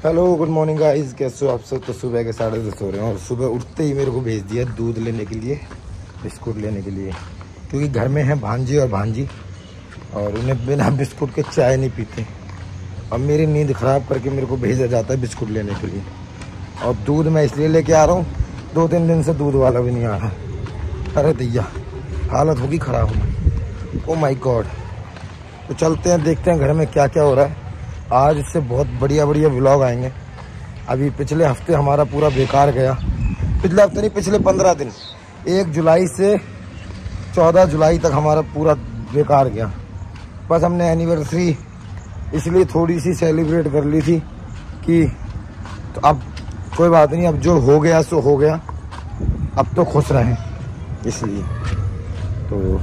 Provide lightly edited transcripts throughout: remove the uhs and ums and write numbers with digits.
Hello good morning guys, कैसे हो आप सब। तो सुबह के 10:30 हो रहे हैं और सुबह उठते ही मेरे को भेज दिया दूध लेने के लिए, बिस्कुट लेने के लिए, क्योंकि घर में है भांजी और भांजी और उन्हें बिना बिस्कुट के चाय नहीं पीते। अब मेरी नींद ख़राब करके मेरे को भेजा जाता है बिस्कुट लेने के लिए। और दूध मैं इसलिए लेके आ रहा हूँ, 2-3 दिन से दूध वाला भी नहीं आ रहा। अरे दैया, हालत होगी ख़राब हमारी। ओ माई गॉड। तो चलते हैं, देखते हैं घर में क्या क्या हो रहा है। आज इससे बहुत बढ़िया बढ़िया व्लॉग आएंगे। अभी पिछले हफ्ते हमारा पूरा बेकार गया। पिछले हफ्ते नहीं, पिछले 15 दिन, 1 जुलाई से 14 जुलाई तक हमारा पूरा बेकार गया। बस हमने एनिवर्सरी इसलिए थोड़ी सी सेलिब्रेट कर ली थी कि तो अब कोई बात नहीं, अब जो हो गया सो हो गया, अब तो खुश रहें, इसलिए तो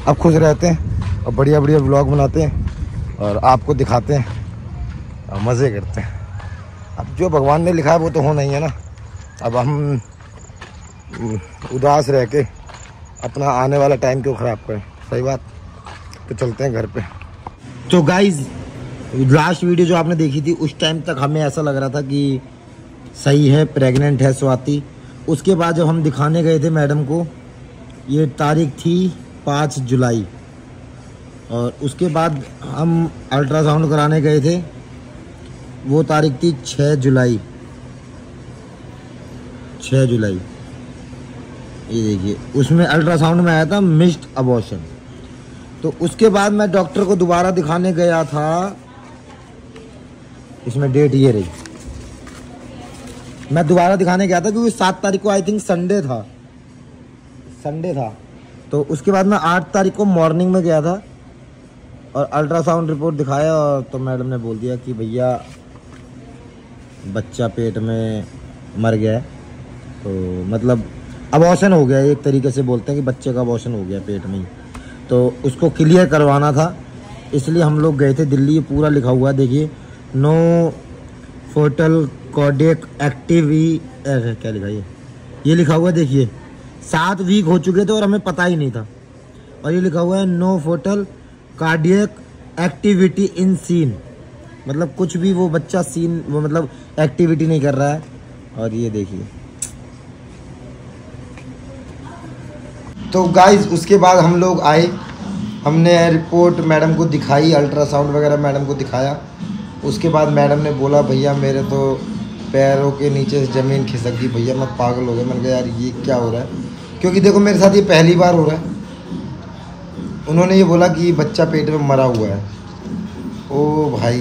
अब खुश रहते हैं और बढ़िया बढ़िया व्लॉग बनाते हैं और आपको दिखाते हैं और मज़े करते हैं। अब जो भगवान ने लिखा है वो तो होना ही है ना। अब हम उदास रह के अपना आने वाला टाइम क्यों ख़राब करें, सही बात। तो चलते हैं घर पे। तो गाइज, लास्ट वीडियो जो आपने देखी थी उस टाइम तक हमें ऐसा लग रहा था कि सही है, प्रेग्नेंट है स्वाति। उसके बाद जब हम दिखाने गए थे मैडम को, ये तारीख थी 5 जुलाई और उसके बाद हम अल्ट्रासाउंड कराने गए थे, वो तारीख थी 6 जुलाई। 6 जुलाई, ये देखिए, उसमें अल्ट्रासाउंड में आया था मिस्ड अबॉर्शन। तो उसके बाद मैं डॉक्टर को दोबारा दिखाने गया था, इसमें डेट ये रही, मैं दोबारा दिखाने गया था क्योंकि 7 तारीख को आई थिंक संडे था। तो उसके बाद मैं 8 तारीख को मॉर्निंग में गया था और अल्ट्रासाउंड रिपोर्ट दिखाया और तो मैडम ने बोल दिया कि भैया बच्चा पेट में मर गया है। तो मतलब अबॉर्शन हो गया, एक तरीके से बोलते हैं कि बच्चे का अबॉर्शन हो गया पेट में ही। तो उसको क्लियर करवाना था, इसलिए हम लोग गए थे दिल्ली। ये पूरा लिखा हुआ है, देखिए, नो फोटल कार्डियक एक्टिवी, क्या लिखा है ये लिखा हुआ है, देखिए 7 वीक हो चुके थे और हमें पता ही नहीं था। और ये लिखा हुआ है no foetal cardiac activity in seen, मतलब कुछ भी वो बच्चा सीन, वो मतलब एक्टिविटी नहीं कर रहा है। और ये देखिए, तो गाइज उसके बाद हम लोग आए, हमने रिपोर्ट मैडम को दिखाई, अल्ट्रासाउंड वगैरह मैडम को दिखाया। उसके बाद मैडम ने बोला भैया मेरे तो पैरों के नीचे से ज़मीन खिसक गई, भैया मैं पागल हो गया। मैंने कहा यार ये क्या हो रहा है, क्योंकि देखो मेरे साथ ये पहली बार हो रहा है। उन्होंने ये बोला कि बच्चा पेट में मरा हुआ है। ओ भाई,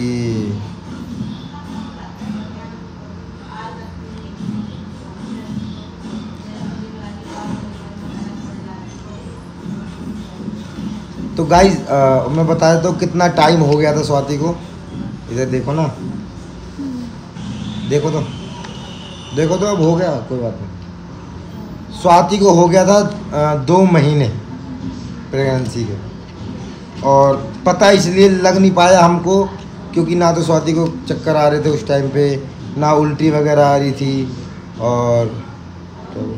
तो गाइज मैं बताया तो कितना टाइम हो गया था स्वाति को। इधर देखो ना, देखो तो अब हो गया, कोई बात नहीं। स्वाति को हो गया था 2 महीने प्रेगनेंसी के, और पता इसलिए लग नहीं पाया हमको क्योंकि ना तो स्वाति को चक्कर आ रहे थे उस टाइम पे, ना उल्टी वगैरह आ रही थी, और तो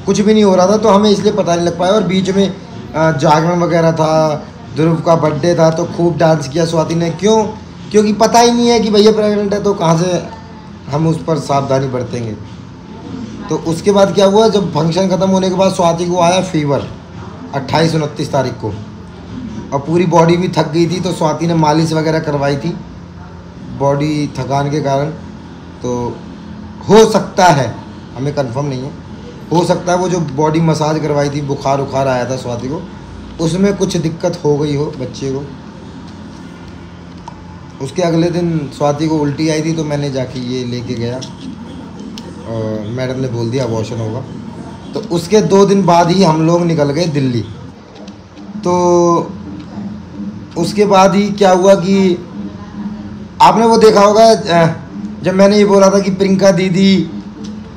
कुछ भी नहीं हो रहा था, तो हमें इसलिए पता नहीं लग पाया। और बीच में जागरण वगैरह था, ध्रुव का बर्थडे था, तो खूब डांस किया स्वाति ने। क्यों? क्योंकि पता ही नहीं है कि भैया प्रेग्नेंट है, तो कहाँ से हम उस पर सावधानी बरतेंगे। तो उसके बाद क्या हुआ, जब फंक्शन ख़त्म होने के बाद स्वाति को आया फीवर 28-29 तारीख को, और पूरी बॉडी भी थक गई थी। तो स्वाति ने मालिश वगैरह करवाई थी बॉडी थकान के कारण। तो हो सकता है, हमें कंफर्म नहीं है, हो सकता है वो जो बॉडी मसाज करवाई थी, बुखार उखार आया था स्वाति को, उसमें कुछ दिक्कत हो गई हो बच्चे को। उसके अगले दिन स्वाति को उल्टी आई थी, तो मैंने जाके ये लेके गया और मैडम ने बोल दिया अबॉर्शन होगा। तो उसके 2 दिन बाद ही हम लोग निकल गए दिल्ली। तो उसके बाद ही क्या हुआ कि आपने वो देखा होगा जब मैंने ये बोला था कि प्रियंका दीदी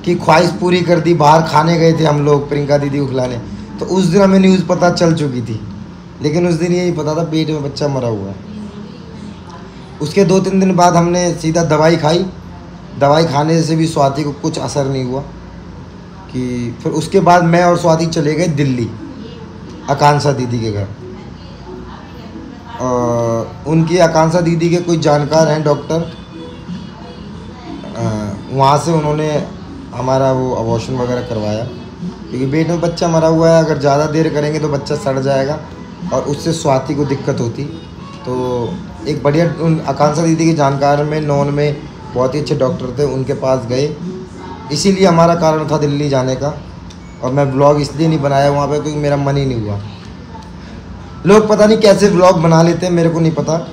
की ख्वाहिश पूरी कर दी, बाहर खाने गए थे हम लोग प्रियंका दीदी को खिलाने। तो उस दिन हमें न्यूज़ पता चल चुकी थी, लेकिन उस दिन यही पता था पेट में बच्चा मरा हुआ है। उसके 2-3 दिन बाद हमने सीधा दवाई खाई। दवाई खाने से भी स्वाति को कुछ असर नहीं हुआ कि फिर उसके बाद मैं और स्वाति चले गए दिल्ली आकांक्षा दीदी के घर। उनकी आकांक्षा दीदी के कोई जानकार हैं डॉक्टर, वहाँ से उन्होंने हमारा वो अबॉर्शन वगैरह करवाया, क्योंकि पेट में बच्चा मरा हुआ है, अगर ज़्यादा देर करेंगे तो बच्चा सड़ जाएगा और उससे स्वाति को दिक्कत होती। तो एक बढ़िया आकांक्षा दीदी के जानकार में नॉन में बहुत ही अच्छे डॉक्टर थे, उनके पास गए। इसीलिए हमारा कारण था दिल्ली जाने का, और मैं व्लॉग इसलिए नहीं बनाया वहाँ पे क्योंकि मेरा मन ही नहीं हुआ। लोग पता नहीं कैसे व्लॉग बना लेते हैं, मेरे को नहीं पता।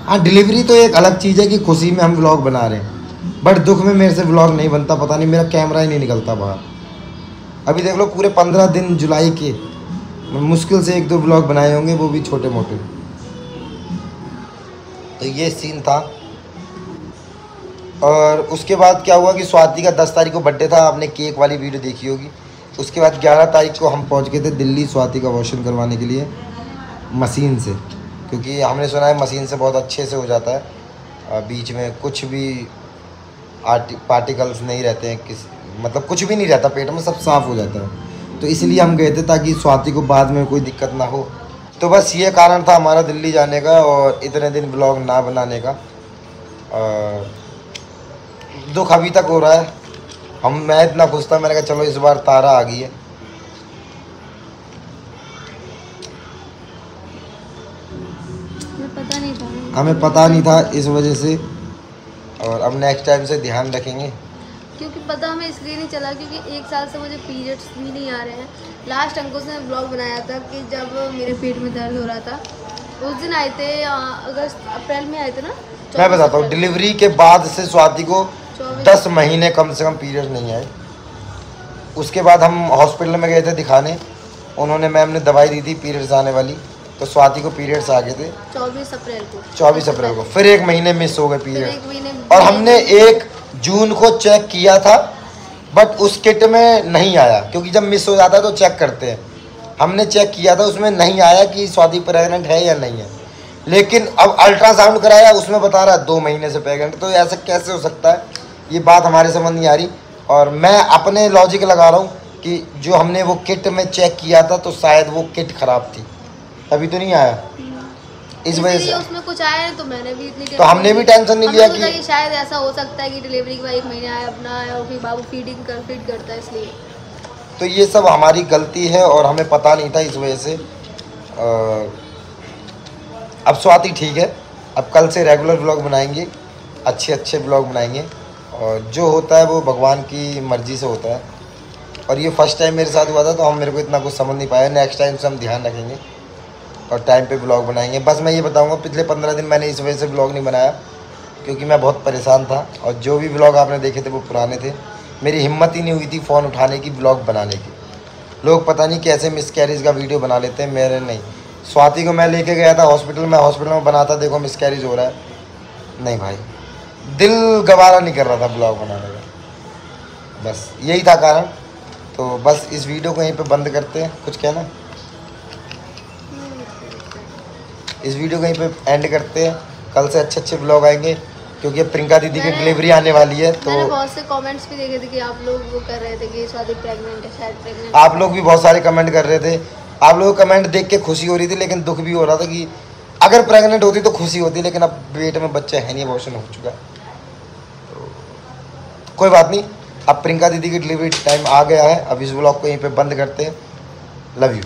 हाँ, डिलीवरी तो एक अलग चीज़ है कि खुशी में हम व्लॉग बना रहे हैं, बट दुख में मेरे से व्लॉग नहीं बनता। पता नहीं, मेरा कैमरा ही नहीं निकलता बाहर। अभी देख लो, पूरे 15 दिन जुलाई के मुश्किल से 1-2 व्लॉग बनाए होंगे, वो भी छोटे मोटे। तो ये सीन था। और उसके बाद क्या हुआ कि स्वाति का 10 तारीख को बर्थडे था, आपने केक वाली वीडियो देखी होगी। उसके बाद 11 तारीख को हम पहुंच गए थे दिल्ली स्वाति का अबॉर्शन करवाने के लिए मशीन से, क्योंकि हमने सुना है मशीन से बहुत अच्छे से हो जाता है, बीच में कुछ भी पार्टिकल्स नहीं रहते हैं, मतलब कुछ भी नहीं रहता पेट में, सब साफ़ हो जाता है। तो इसलिए हम गए थे ताकि स्वाति को बाद में कोई दिक्कत ना हो। तो बस ये कारण था हमारा दिल्ली जाने का और इतने दिन व्लॉग ना बनाने का। दुख अभी तक हो रहा है। मैं इतना खुश था, मैंने कहा चलो इस बार तारा आ गई है। हमें पता नहीं था इस वजह से, और अब नेक्स्ट टाइम से ध्यान रखेंगे। क्योंकि पता हमें इसलिए नहीं चला क्योंकि 1 साल से मुझे पीरियड्स भी नहीं आ रहे हैं। लास्ट अंकुश ने ब्लॉग बनाया था कि जब मेरे पेट में दर्द हो रहा था, उस दिन आए थे अप्रैल में आए थे ना। मैं बताता हूँ, डिलीवरी के बाद से स्वाति को 10 महीने कम से कम पीरियड नहीं आए। उसके बाद हम हॉस्पिटल में गए थे दिखाने, उन्होंने मैम ने दवाई दी थी पीरियड्स आने वाली, तो स्वाति को पीरियड्स आ गए थे 24 अप्रैल को। फिर 1 महीने मिस हो गए पीरियड, और हमने 1 जून को चेक किया था, बट उस किट में नहीं आया, क्योंकि जब मिस हो जाता है तो चेक करते हैं। हमने चेक किया था, उसमें नहीं आया कि स्वाति प्रेग्नेंट है या नहीं है। लेकिन अब अल्ट्रासाउंड कराया, उसमें बता रहा है 2 महीने से प्रेग्नेंट। तो ऐसा कैसे हो सकता है, ये बात हमारे समझ नहीं आ रही। और मैं अपने लॉजिक लगा रहा हूँ कि जो हमने वो किट में चेक किया था, तो शायद वो किट ख़राब थी, तभी तो नहीं आया। इस वजह से उसमें कुछ आया, तो मैंने भी इतनी तो हमने भी टेंशन नहीं लिया कि शायद ऐसा हो सकता है कि डिलीवरी के बाद 1 महीने आया अपना आया, और फिर बाबू फीड करता है, इसलिए। तो ये सब हमारी गलती है और हमें पता नहीं था, इस वजह से। अब स्वाति ठीक है, अब कल से रेगुलर व्लॉग बनाएंगे, अच्छे व्लॉग बनाएंगे, और जो होता है वो भगवान की मर्ज़ी से होता है। और ये फर्स्ट टाइम मेरे साथ हुआ था, तो मेरे को इतना कुछ समझ नहीं पाया। नेक्स्ट टाइम से हम ध्यान रखेंगे और टाइम पे ब्लॉग बनाएंगे। बस मैं ये बताऊंगा, पिछले 15 दिन मैंने इस वजह से ब्लॉग नहीं बनाया क्योंकि मैं बहुत परेशान था, और जो भी ब्लॉग आपने देखे थे वो पुराने थे। मेरी हिम्मत ही नहीं हुई थी फ़ोन उठाने की, ब्लॉग बनाने की। लोग पता नहीं कैसे मिसकैरेज का वीडियो बना लेते हैं, मेरे नहीं। स्वाति को मैं लेके गया था हॉस्पिटल में बनाता, देखो मिसकैरेज हो रहा है। नहीं भाई, दिल गवारा नहीं कर रहा था ब्लॉग बनाने का, बस यही था कारण। तो बस इस वीडियो को यहीं पे बंद करते हैं। कुछ कहना? इस वीडियो को यहीं पे एंड करते हैं। कल से अच्छे ब्लॉग आएंगे, क्योंकि प्रियंका दीदी की डिलीवरी आने वाली है। तो मैंने बहुत से कमेंट्स भी देखे थे कि आप लोग वो कर रहे थे कि स्वाति प्रेग्नेंट है, शायद प्रेग्नेंट। आप लोग भी बहुत सारे कमेंट कर रहे थे। आप लोगों को कमेंट देख के खुशी हो रही थी, लेकिन दुख भी हो रहा था कि अगर प्रेग्नेंट होती तो खुशी होती, लेकिन अब पेट में बच्चा है नहीं, अबॉर्शन हो चुका है। तो कोई बात नहीं, अब प्रियंका दीदी की डिलीवरी टाइम आ गया है। अब इस ब्लॉग को यहीं पे बंद करते हैं। Love you.